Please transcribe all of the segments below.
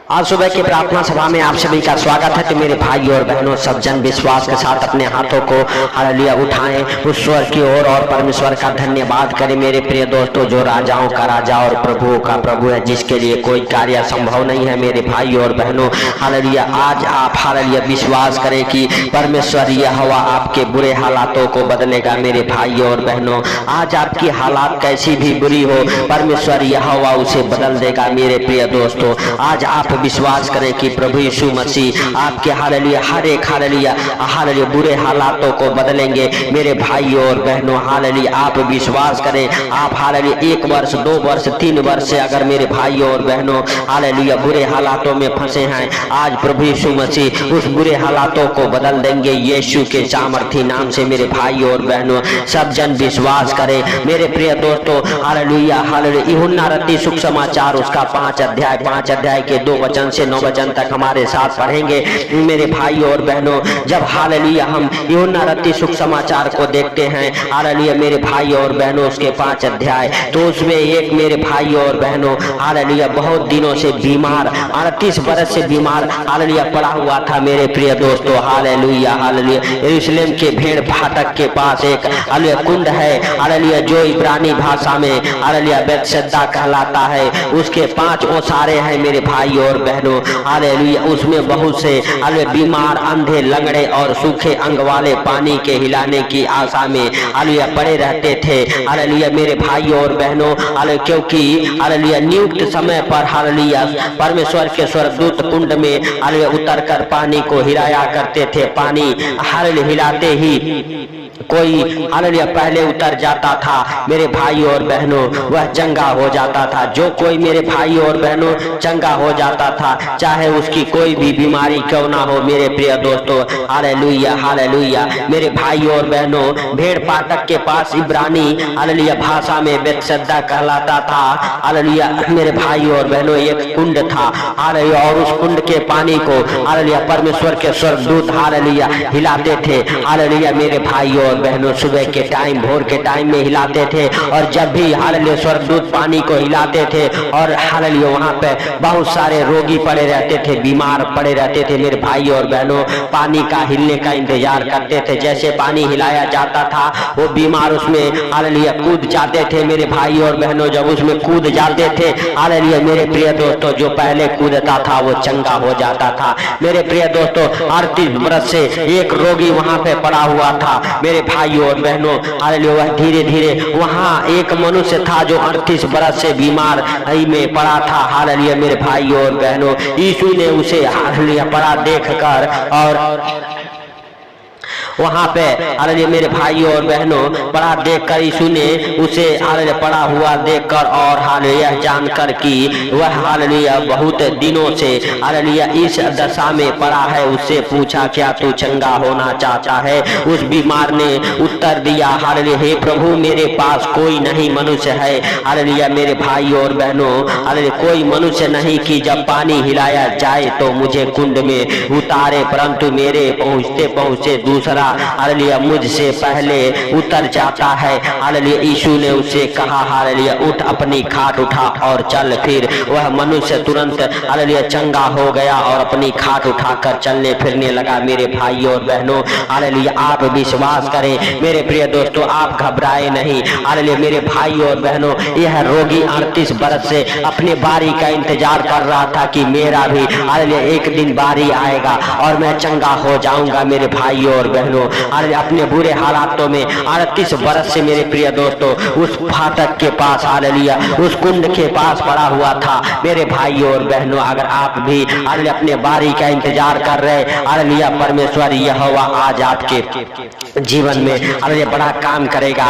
आज सुबह की प्रार्थना सभा में आप सभी का स्वागत है। तो मेरे भाई और बहनों, सब जन विश्वास के साथ अपने हाथों को हालेलुया उठाएं उस स्वर की ओर और परमेश्वर का धन्यवाद करें। मेरे प्रिय दोस्तों, जो राजाओं का राजा और प्रभुओं का प्रभु है, जिसके लिए कोई कार्य संभव नहीं है, मेरे भाई और बहनों हालेलुया, आज आप हालेलुया विश्वास करें कि परमेश्वर यहोवा आपके बुरे हालातों को बदलेगा। मेरे भाई और बहनों, आज आपकी हालात कैसी भी बुरी हो, परमेश्वर यहोवा उसे बदल देगा। मेरे प्रिय दोस्तों, आज आप विश्वास करें कि प्रभु यीशु मसीह आपके हालेलुया हर एक हालेलुया बुरे हालातों को बदलेंगे। मेरे भाई और बहनों हालेलुया, आप विश्वास करें। आप हालेलुया 1 वर्ष 2 वर्ष 3 वर्ष से अगर मेरे भाई और बहनों हालेलुया बुरे हालातों में फंसे हैं, आज प्रभु यीशु मसीह उस बुरे हालातों को बदल देंगे यीशु के सामर्थी नाम से। मेरे भाई और बहनों, सब जन विश्वास करें। मेरे प्रिय दोस्तों हालेलुया यूहन्ना रत्ती सुख समाचार उसका 5 अध्याय के 2 वचन से 9 वचन तक हमारे साथ पढ़ेंगे। मेरे भाई और बहनों, जब हालेलुया हम यूहन्ना रत्ती सुख समाचार को देखते हैं हालेलुया मेरे भाई और बहनों उसके 5 अध्याय, तो उसमें एक मेरे भाई और बहनों हालेलुया बहुत दिनों से बीमार 38 बरस से बीमार हालेलुया पड़ा हुआ था। मेरे प्रिय दोस्तों हालेलुया यरूशलेम के भेड़ फाटक के पास एक हालेलुया कुंड है हालेलुया, जो इब्रानी भाषा में हालेलुया बेतसदा कहलाता है। उसके 5 ओसारे हैं मेरे भाई और बहनों हालेलुया। उसमें बहुत से हालेलुया बीमार, अंधे, लंगड़े और सूखे अंग वाले पानी के हिलाने की आशा में हालेलुया पड़े रहते थे हालेलुया मेरे भाई और बहनों हालेलुया, क्योंकि हालेलुया नियुक्त समय पर हालेलुया परमेश्वर के स्वर्गदूत कुंड में हालेलुया उतर कर पानी को हिलाया करते थे। पानी हालेलुया हिलाते ही कोई हालेलुया पहले उतर जाता था मेरे भाई और बहनों, वह चंगा हो जाता था। जो कोई मेरे भाई और बहनों चंगा हो जाता था, चाहे उसकी कोई भी बीमारी क्यों ना हो। मेरे प्रिय दोस्तों हालेलुया मेरे भाई और बहनों, भेड़ फाटक के पास इब्रानी हालेलुया भाषा में बेतसदा कहलाता था हालेलुया मेरे भाई और बहनों। एक कुंड था हालेलुया, और उस कुंड के पानी को हालेलुया परमेश्वर के स्वर्गदूत हालेलुया हिलाते थे हालेलुया मेरे भाई और बहनों। सुबह के टाइम, भोर के टाइम में हिलाते थे, और जब भी हालेलुया स्वर्गदूत पानी को हिलाते थे और हालेलुया वहां पे बहुत सारे रोगी पड़े रहते थे, बीमार पड़े रहते थे। मेरे भाई और बहनों पानी का हिलने का इंतजार करते थे। जैसे पानी हिलाया जाता था, वो बीमार उसमें हालेलुया कूद जाते थे। मेरे भाई और बहनों जब उसमें कूद जाते थे हालेलुया मेरे प्रिय दोस्तों, जो पहले कूदता था वो चंगा हो जाता था। मेरे प्रिय दोस्तों 38 बरस से एक रोगी वहां पे पड़ा हुआ था मेरे भाई और बहनों हालेलुया। वह धीरे धीरे वहां एक मनुष्य था जो 38 बरस से बीमार में पड़ा था हालेलुया मेरे भाई और बहनों। यीशु ने उसे हालेलुया पड़ा देखकर और वहां पे हालेलुया मेरे भाई और बहनों पड़ा देखकर यीशु ने उसे हालेलुया पड़ा हुआ देखकर और हालेलुया जानकर कि वह हालेलुया बहुत दिनों से हालेलुया इस दशा में पड़ा है, उससे पूछा क्या तू चंगा होना चाहता है। उस बीमार ने उत्तर दिया हालेलुया, हे प्रभु मेरे पास कोई नहीं मनुष्य है हालेलुया मेरे भाई और बहनों हालेलुया, कोई मनुष्य नहीं कि जब पानी हिलाया जाए तो मुझे कुंड में उतारे, परंतु मेरे पहुंचते पहुंचते दूसरा हालेलुया मुझसे पहले उतर जाता है हालेलुया। यीशु ने उससे कहा हालेलुया उठ, अपनी खाट उठा और चल। फिर वह मनुष्य तुरंत हालेलुया चंगा हो गया और अपनी खाट उठाकर चलने फिरने लगा। मेरे भाई और बहनों हालेलुया, आप विश्वास करें मेरे प्रिय दोस्तों, आप घबराए नहीं हालेलुया मेरे भाई और बहनों। यह रोगी 38 बरस से अपने बारी का इंतजार कर रहा था कि मेरा भी हालेलुया एक दिन बारी आएगा और मैं चंगा हो जाऊंगा। मेरे भाई और बहनों अपने बुरे हालातों में 38 बरस से मेरे प्रिय दोस्तों उस फाटक के पास हालेलुया उस कुंड के पास पड़ा हुआ था। मेरे भाई और बहनों, अगर आप भी हालेलुया अपने बारी का इंतजार कर रहे हालेलुया, परमेश्वर यहोवा आज आपके जीवन में हालेलुया बड़ा काम करेगा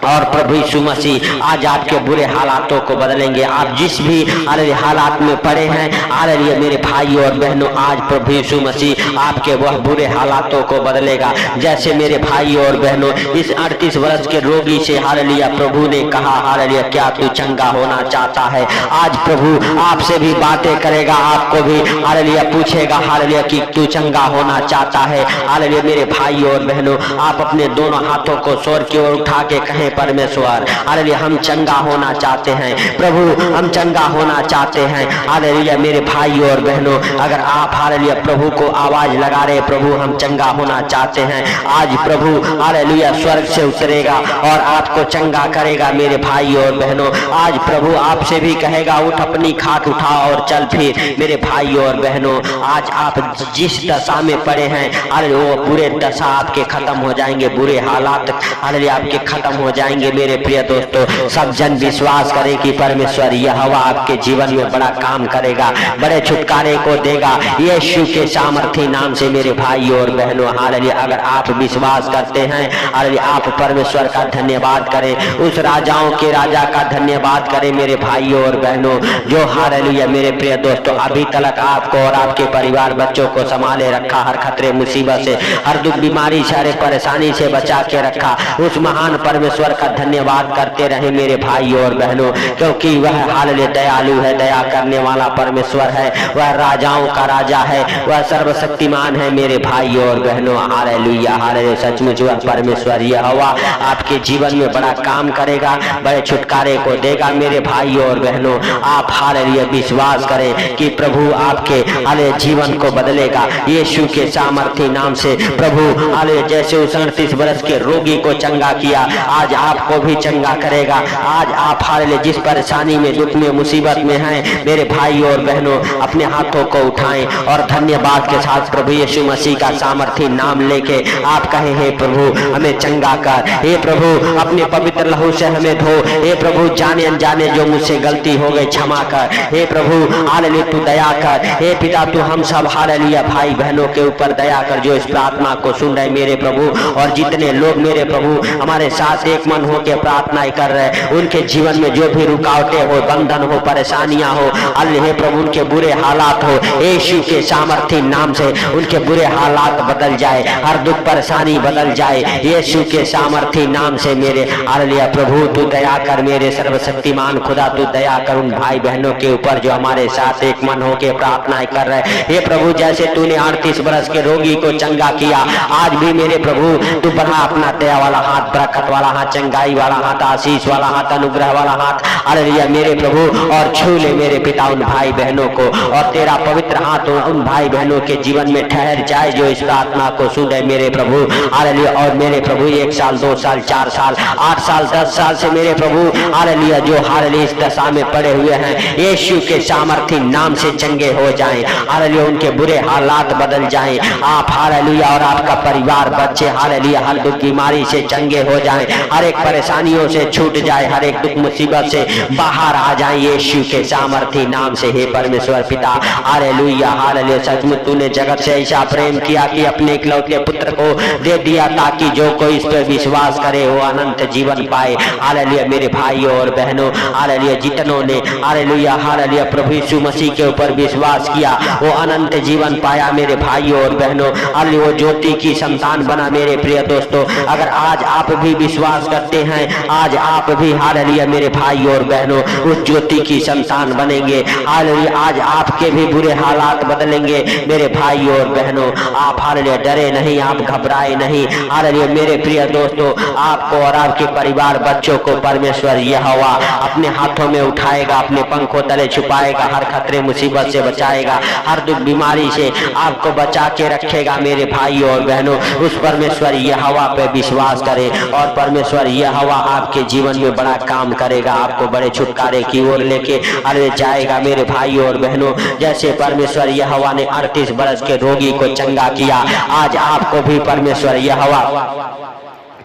और प्रभु यीशु मसीह आज आपके बुरे हालातों को बदलेंगे। आप जिस भी हालेलुया हालात में पड़े हैं हालेलुया मेरे भाई और बहनों, आज प्रभु यीशु मसीह आपके वह बुरे हालातों को बदलेगा। करेगा। जैसे मेरे भाई और बहनों इस 38 वर्ष के रोगी से हालेलुया प्रभु ने कहा हालेलुया क्या तू चंगा होना चाहता है? आज प्रभु आपसे भी बातें करेगा, आपको भी हालेलुया पूछेगा हालेलुया कि तू चंगा होना चाहता है? हालेलुया मेरे भाई और बहनों आप अपने दोनों हाथों को स्वर्ग की ओर उठा के कहें परमेश्वर हालेलुया हम चंगा होना चाहते हैं, प्रभु हम चंगा होना चाहते हैं। हालेलुया मेरे भाई और बहनों अगर आप हालेलुया प्रभु को आवाज लगा रहे प्रभु हम चंगा होना चाहते हैं, आज प्रभु हालेलुया स्वर्ग से उतरेगा और आपको चंगा करेगा। मेरे भाई और बहनों आज प्रभु आपसे भी कहेगा उठ अपनी खाट उठा और चल फिर। मेरे भाई और बहनों आज आप जिस दशा में पड़े हैं हालेलुया वो बुरे दशा आपके खत्म हो जाएंगे, बुरे हालात हालेलुया आपके खत्म हो जाएंगे। मेरे प्रिय दोस्तों सब जन विश्वास करें कि परमेश्वर यहोवा आपके जीवन में बड़ा काम करेगा, बड़े छुटकारे को देगा यीशु के सामर्थी नाम से। मेरे भाई और बहनों हालेलुया अगर आप विश्वास करते हैं हालेलुया आप परमेश्वर का धन्यवाद करें, उस राजाओं के राजा का धन्यवाद करें। मेरे भाई और बहनों जो हालेलुया मेरे प्रिय दोस्तों अभी तक आपको और आपके परिवार बच्चों को संभाले रखा, हर खतरे मुसीबत से हर दुख बीमारी सारे परेशानी से बचा के रखा, उस महान परमेश्वर का धन्यवाद करते रहे मेरे भाई और बहनों, क्योंकि वह हालेलुया दयालु है, दया करने वाला परमेश्वर है, वह राजाओं का राजा है, वह सर्वशक्तिमान है। मेरे भाई और बहनों हालेलुया हालेलुया सचमुच वह परमेश्वर यहोवा आपके जीवन में बड़ा काम करेगा, बड़े छुटकारे को देगा। मेरे भाई और बहनों आप हालेलुया विश्वास करें कि प्रभु आपके हालेलुया जीवन को बदलेगा यीशु के सामर्थी नाम से। प्रभु हालेलुया जैसे उस 38 वर्ष के रोगी को चंगा किया आज आपको भी चंगा करेगा। आज आप हालेलुया जिस परेशानी में दुख में मुसीबत में हैं मेरे भाई और बहनों अपने हाथों को उठाएं और धन्यवाद के साथ प्रभु यीशु मसीह का सामर्थी नाम लेके आप कहें हे प्रभु हमें चंगा कर, हे प्रभु अपने पवित्र लहू से हमें धो, हे प्रभु जाने अनजाने जो मुझसे गलती हो गई क्षमा कर, हे प्रभु हालेलुया तू दया कर, हे पिता तू हम सब हालेलुया भाई बहनों के ऊपर दया कर जो इस प्रार्थना को सुन रहे मेरे प्रभु, और जितने लोग मेरे प्रभु हमारे साथ एक मन हो के प्रार्थनाएं कर रहे उनके जीवन में जो भी रुकावटें हो, बंधन हो, परेशानियां हो, अल्लाह प्रभु उनके बुरे हालात हो यीशु के सामर्थी नाम से उनके बुरे हालात बदल जाए, हर दुख परेशानी बदल जाए यीशु के सामर्थी नाम से। मेरे हालेलुया प्रभु तू दया कर, मेरे सर्वशक्तिमान खुदा तू दया कर उन भाई बहनों के ऊपर जो हमारे साथ एक मन हो के प्रार्थनाएं कर रहे। हे प्रभु जैसे तूने 38 वर्ष के रोगी को चंगा किया आज भी मेरे प्रभु तू बढ़ा अपना दया वाला हाथ, बरकत वाला हाथ, चंगाई वाला हाथ, आशीष वाला हाथ, अनुग्रह वाला हाथ हालेलुया मेरे प्रभु और छू ले मेरे पिता उन भाई बहनों को, और तेरा पवित्र हाथ उन भाई बहनों के जीवन में ठहर जाए जो इस प्रार्थना को सुने मेरे प्रभु हालेलुया। और मेरे प्रभु 1 साल 2 साल 4 साल 8 साल 10 साल से मेरे प्रभु हालेलुया जो हालेलुया इस दशा में पड़े हुए हैं यीशु के सामर्थी नाम से चंगे हो जाएं हालेलुया, उनके बुरे हालात बदल जाएं आप हालेलुया, और आपका परिवार बच्चे हालेलुया हर दुख बीमारी से चंगे हो जाएं, हर एक परेशानियों से छूट जाए, हर एक दुख मुसीबत से बाहर आ जाए यीशु के सामर्थी नाम से। हे परमेश्वर पिता हालेलुया हालेलुया सचमुच तूने जगत से ऐसा प्रेम किया कि अपने इकलौते पुत्र को दे दिया ताकि जो कोई इस पर विश्वास करे वो अनंत जीवन पाए। हालेलुया मेरे भाइयों और बहनों हालेलुया जितनों ने हालेलुया हालेलुया प्रभु यीशु मसीह के ऊपर विश्वास किया वो अनंत जीवन पाया मेरे भाइयों और बहनों, हालेलुया वो ज्योति की संतान बना। मेरे प्रिय दोस्तों अगर आज आप भी विश्वास करते हैं आज आप भी हालेलुया मेरे भाई और बहनों उस ज्योति की संतान बनेंगे हालेलुया, आज आपके भी बुरे हालात बदलेंगे मेरे भाई और बहनों। आप हालेलुया डरे नहीं, आप घबराए नहीं हालेलुया मेरे प्रिय दोस्तों, आपको और आपके परिवार बच्चों को परमेश्वर यहोवा अपने हाथों में उठाएगा, अपने पंखों तले छुपाएगा, हर खतरे मुसीबत से बचाएगा, हर दुख बीमारी से आपको बचा के रखेगा मेरे भाई और बहनों। उस परमेश्वर यहोवा पे विश्वास करें और परमेश्वर यहोवा आपके जीवन में बड़ा काम करेगा, आपको बड़े छुटकारे की ओर लेके अरे जाएगा मेरे भाई और बहनों। जैसे परमेश्वर यहोवा ने 38 बरस के रोगी को चंगा किया आज आपको भी परमेश्वर यहोवा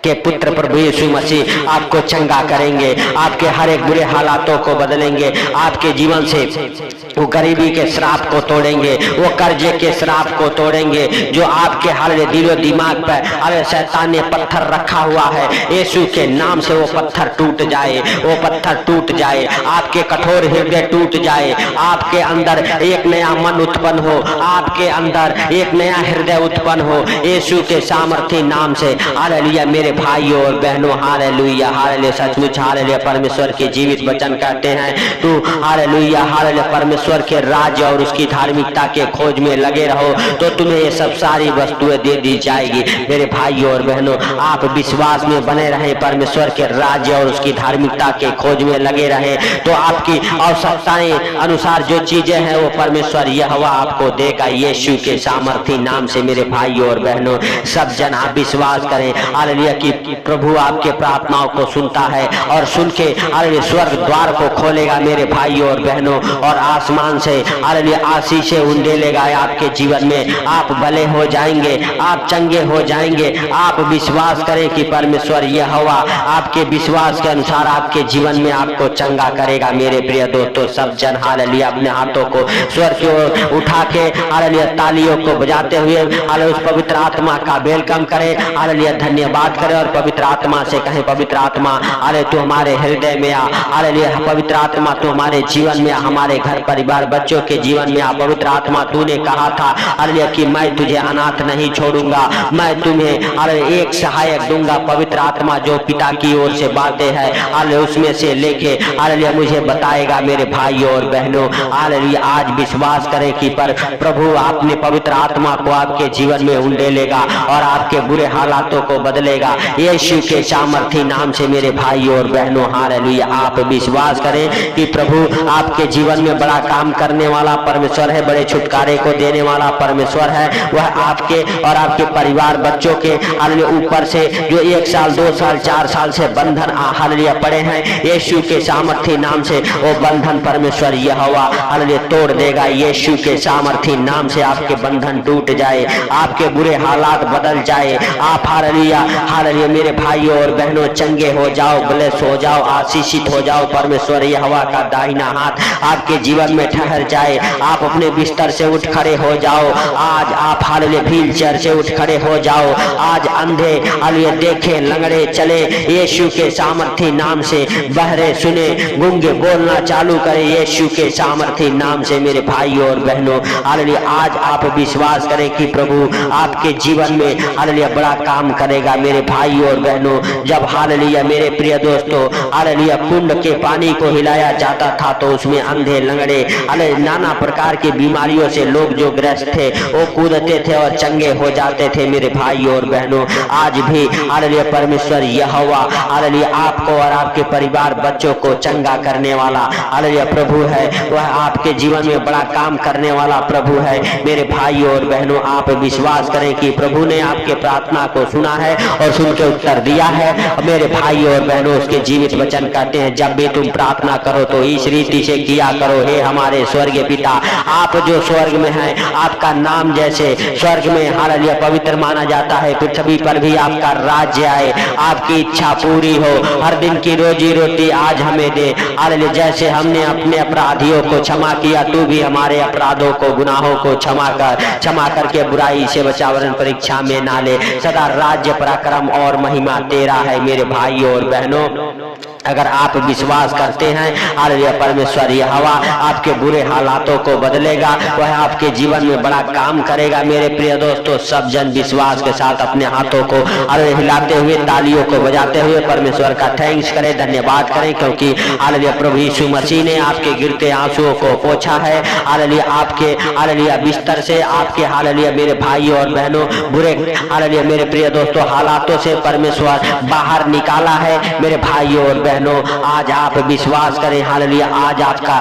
के पुत्र प्रभु यीशु मसीह आपको चंगा करेंगे, आपके हर एक बुरे हालातों को बदलेंगे, आपके जीवन से वो गरीबी के श्राप को तोड़ेंगे, वो कर्जे के श्राप को तोड़ेंगे जो आपके हर दिलो दिमाग पर अरे शैतान ने पत्थर रखा हुआ है, यीशु के नाम से वो पत्थर टूट जाए, वो पत्थर टूट जाए, आपके कठोर हृदय टूट जाए, आपके अंदर एक नया मन उत्पन्न हो, आपके अंदर एक नया हृदय उत्पन्न हो यीशु के सामर्थी नाम से। हालेलुया मेरे भाइयों और बहनों, हालेलुया हालेलुया, सचमुच हालेलुया परमेश्वर के जीवित वचन कहते हैं तू हालेलुया हालेलुया परमेश्वर के राज्य और उसकी धार्मिकता के खोज में लगे रहो तो तुम्हें ये सब सारी वस्तुएं दे दी जाएगी। मेरे भाइयों और बहनों, आप विश्वास में बने रहें, परमेश्वर के राज्य और उसकी धार्मिकता के खोज में लगे रहें तो आपकी आवश्यकताएं अनुसार जो चीजें हैं वो परमेश्वर यहोवा आपको देगा यीशु के सामर्थी नाम से। मेरे भाइयों और बहनों, सब जन आप विश्वास करें हालेलुया कि प्रभु आपके प्रार्थनाओं को सुनता है और सुन के हालेलुया स्वर्ग द्वार को खोलेगा मेरे भाइयों और बहनों, और आसमान से हालेलुया आशीषें उंडेलेगा आपके जीवन में। आप भले हो जाएंगे, आप चंगे हो जाएंगे। आप विश्वास करें कि परमेश्वर यहोवा आपके विश्वास के अनुसार आपके जीवन में आपको चंगा करेगा। मेरे प्रिय दोस्तों, सब जन हालेलुया अपने हाथों को स्वर्ग की ओर उठा के हालेलुया तालियों को बजाते हुए हालेलुया उस पवित्र आत्मा का वेलकम करें, हालेलुया धन्यवाद करें और पवित्र आत्मा से कहें, पवित्र आत्मा अरे तू हमारे हृदय में आ, हालेलुया पवित्र आत्मा तू हमारे जीवन में, हमारे घर परिवार बच्चों के जीवन में आ। पवित्र आत्मा तूने कहा था हालेलुया कि मैं तुझे अनाथ नहीं छोड़ूंगा, मैं तुम्हें हालेलुया एक सहायक दूंगा। पवित्र आत्मा जो पिता की ओर से बातें हैं हालेलुया उसमें से लेके हालेलुया मुझे बताएगा। मेरे भाइयों और बहनों, हालेलुया आज विश्वास करें कि पर प्रभु आपने पवित्र आत्मा को आपके जीवन में उंडेलेगा और आपके बुरे हालातों को बदलेगा यीशु के सामर्थी नाम से। मेरे भाइयों और बहनों, हालेलुया आप विश्वास करें कि प्रभु आपके जीवन में बड़ा काम करने वाला परमेश्वर है, बड़े छुटकारे को देने वाला परमेश्वर है। वह आपके और आपके परिवार बच्चों के हालेलुया ऊपर से जो 1 साल 2 साल 4 साल से बंधन हालेलुया पड़े हैं यीशु के सामर्थी नाम से, वो बंधन परमेश्वर यहोवा हालेलुया तोड़ देगा यीशु के सामर्थी नाम से। आपके बंधन टूट जाए, आपके बुरे हालात बदल जाए, आप हालेलुया हालेलुया मेरे भाइयों और बहनों चंगे हो जाओ, ब्लेस हो जाओ, आशीषित हो जाओ। परमेश्वर यहोवा का दाहिना हाथ आपके जीवन में ठहर जाए, आप अपने बिस्तर से उठ खड़े हो जाओ। आज आप हालेलुया व्हील चेयर से उठ खड़े हो जाओ। आज अंधे हालेलुया देखे, लंगड़े चले यीशु के सामर्थी नाम से, बहरे सुने, गूंगे बोलना चालू करे यीशु के सामर्थी नाम से। मेरे भाइयों और बहनों, हालेलुया आज आप विश्वास करें कि प्रभु आपके जीवन में हालेलुया बड़ा काम करेगा। मेरे भाइयों और बहनों, जब हालेलुया मेरे प्रिय दोस्तों हालेलुया कुंड के पानी को हिलाया जाता था तो उसमें अंधे, लंगड़े, हालेलुया नाना प्रकार की बीमारियों से लोग जो ग्रस्त थे वो कूदते थे और चंगे हो जाते थे। मेरे भाइयों और बहनों, आज भी हालेलुया परमेश्वर यहोवा हालेलुया आपको और आपके परिवार बच्चों को चंगा करने वाला हालेलुया प्रभु है। वह आपके जीवन में बड़ा काम करने वाला प्रभु है। मेरे भाइयों और बहनों, आप विश्वास करें कि प्रभु ने आपके प्रार्थना को सुना है और सुन के उत्तर दिया है। मेरे भाइयों और बहनों, उसके जीवित वचन कहते हैं जब भी तुम प्रार्थना करो तो इस रीति से किया करो, हे हमारे स्वर्गीय पिता आप जो स्वर्ग में हैं, आपका नाम जैसे स्वर्ग में हालेलुया पवित्र माना जाता है, पृथ्वी पर भी आपका राज्य आए, आपकी इच्छा पूरी हो। हर दिन की रोजी रोटी आज हमें दे हालेलुया, जैसे हमने अपने अपराधियों को क्षमा किया तू भी हमारे अपराधों को, गुनाहों को क्षमा करके बुराई से बचा, वरन परीक्षा में ना ले। सदा राज्य, पराक्रम और महिमा तेरा है। मेरे भाइयों और बहनों, अगर आप विश्वास करते हैं हालेलुया परमेश्वर यहोवा आपके बुरे हालातों को बदलेगा, वह आपके जीवन में बड़ा काम करेगा। मेरे प्रिय दोस्तों, सब जन विश्वास के साथ अपने हाथों को हालेलुया हिलाते हुए, तालियों को बजाते हुए परमेश्वर का थैंक्स करें, धन्यवाद करें, क्योंकि हालेलुया प्रभु यीशु मसीह ने आपके गिरते आंसुओं को पोंछा है। हालेलुया आपके हालेलुया बिस्तर से, आपके हालेलुया मेरे भाइयों और बहनों बुरे हालेलुया मेरे प्रिय दोस्तों हालातों से परमेश्वर बाहर निकाला है। मेरे भाइयों और बहनों, आज आप विश्वास करें, हालेलुया, आज आपका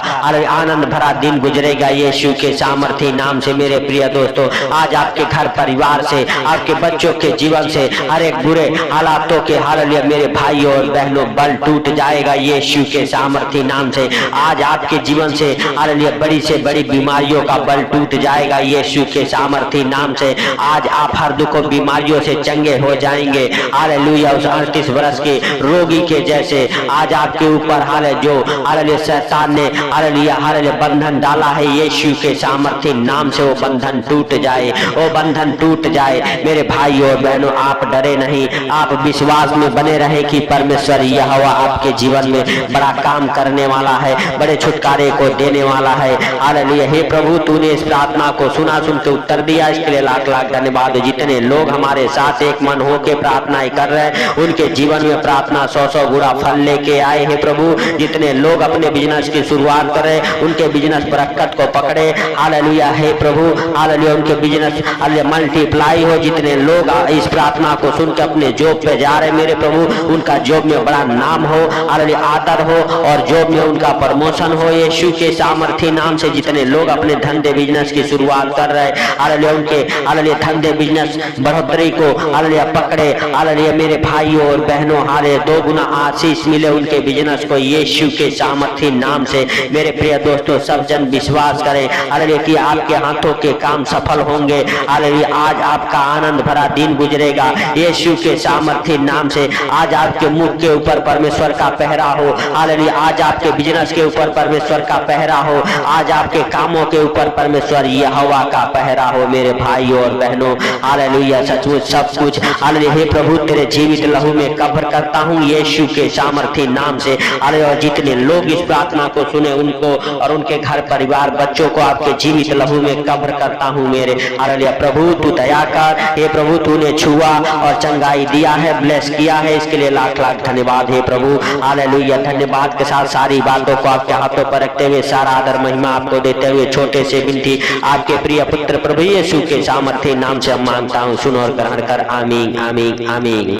आनंद भरा दिन गुजरेगा यीशु के सामर्थी नाम से। मेरे प्रिय दोस्तों, आज आपके घर परिवार से, आपके बच्चों के जीवन से हर एक बुरे हालातों के, हालेलुया मेरे भाई और बहनों, बल टूट जाएगा यीशु के सामर्थी नाम से। आज आपके जीवन से, हालेलुया, बड़ी से बड़ी बीमारियों का बल टूट जाएगा यीशु के सामर्थी नाम से। आज आप हर दुख बीमारियों से चंगे हो जाएंगे, हालेलुया। उस 38 वर्ष के रोगी के जैसे आज आपके ऊपर जो हालेलुया शैतान ने हालेलुया बंधन डाला है, यीशु के सामर्थी नाम से वो बंधन टूट जाए, वो बंधन टूट जाए। मेरे भाई और बहनों, आप डरे नहीं, आप विश्वास में बने रहे कि परमेश्वर यहोवा आपके जीवन में बड़ा काम करने वाला है, बड़े छुटकारे को देने वाला है। हालेलुया। हे प्रभु, तूने इस प्रार्थना को सुना, सुन के उत्तर दिया, इसके लिए लाख लाख धन्यवाद। जितने लोग हमारे साथ एक मन होके प्रार्थनाएं कर रहे हैं, उनके जीवन में प्रार्थना 100 गुना फल लेके आए। हे प्रभु, जितने लोग अपने बिजनेस की शुरुआत कर रहे हैं, उनके बिजनेस बरकत को पकड़े, हालेलुया। हे प्रभु, हालेलुया, उनके बिजनेस मल्टीप्लाई हो। जितने लोग इस प्रार्थना को सुन के अपने जॉब पे जा रहे, मेरे प्रभु, उनका जॉब में बड़ा नाम हो, हालेलुया आदर हो, और जॉब में उनका प्रमोशन हो यीशु के सामर्थी नाम से। जितने लोग अपने धंधे बिजनेस की शुरुआत कर रहे हैं, हालेलुया, उनके हालेलुया धंधे बिजनेस बढ़ोतरी को हालेलुया पकड़े, हालेलुया मेरे भाइयों और बहनों, हालेलुया 2 गुना आशीष मिले उनके बिजनेस को यीशु के सामर्थी नाम से। मेरे प्रिय दोस्तों, सब जन विश्वास करें, हालेलुया, कि आपके हाथों के काम सफल होंगे। हालेलुया, आज आपका आनंद भरा दिन गुजरेगा यीशु के सामर्थी नाम से। आज आपके मुख के ऊपर परमेश्वर का पहरा हो, हालेलुया, आज आपके बिजनेस के ऊपर परमेश्वर का पहरा हो, आज आपके कामों के ऊपर परमेश्वर यहोवा का पहरा हो। मेरे भाइयों और बहनों, हालेलुया, सचमुच सब कुछ, हालेलुया, हे प्रभु, तेरे जीवित लहू में कब्र करता हूँ यीशु के सामर्थी नाम से। हालेलुया, जितने लोग इस प्रार्थना को सुने, उनको और उनके घर परिवार बच्चों को आपके जीवित लहू में कब्र करता हूँ मेरे। हालेलुया, प्रभु तू दया कर, हे प्रभु, तूने छुआ और चंगाई दिया है, ब्लेस किया है, इसके लिए लाख लाख धन्यवाद हे प्रभु। हालेलुया, धन्यवाद के साथ सारी बातों को आपके हाथों पर रखते हुए, सारा आदर महिमा आपको देते हुए, छोटे से विनती आपके प्रिय पुत्र प्रभु यीशु के सामर्थी नाम से मांगता हूँ, सुनो और ग्रहण कर। आमीन, आमीन, आमीन।